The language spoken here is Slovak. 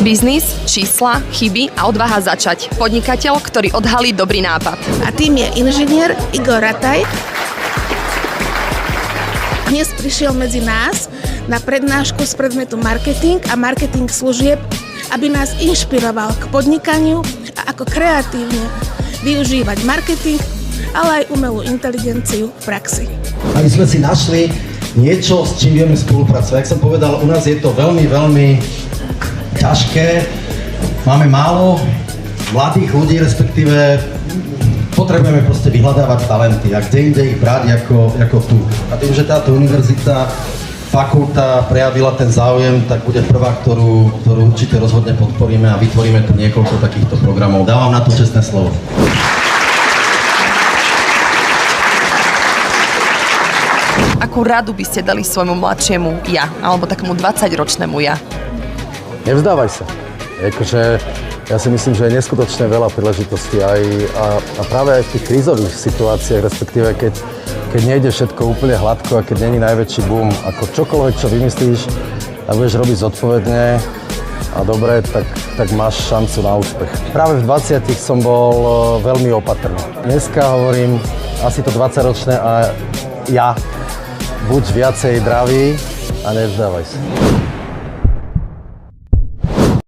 Biznis, čísla, chyby a odvaha začať. Podnikateľ, ktorý odhalí dobrý nápad. A tým je inžinier Igor Rataj. Dnes prišiel medzi nás na prednášku z predmetu marketing a marketing služieb, aby nás inšpiroval k podnikaniu a ako kreatívne využívať marketing, ale aj umelú inteligenciu v praxi. Aby sme si našli niečo, s čím vieme spolupracovať. Jak som povedal, u nás je to veľmi, veľmi ťažké. Máme málo mladých ľudí, respektíve potrebujeme proste vyhľadávať talenty a kde inde ich brať ako tu. A tým, že táto univerzita, fakulta prejavila ten záujem, tak bude prvá, ktorú určite rozhodne podporíme a vytvoríme tu niekoľko takýchto programov. Dávam na to čestné slovo. Akú radu by ste dali svojmu mladšiemu ja, alebo takému 20-ročnému ja? Nevzdávaj sa. Ja si myslím, že je neskutočne veľa príležitostí a práve aj v tých krízových situáciách, respektíve keď nejde všetko úplne hladko a keď není najväčší boom, ako čokoľvek, čo vymyslíš a budeš robiť zodpovedne a dobre, tak máš šancu na úspech. Práve v 20 som bol veľmi opatrný. Dneska hovorím asi to 20-ročné a ja buď viacej dravý a nevzdávaj sa.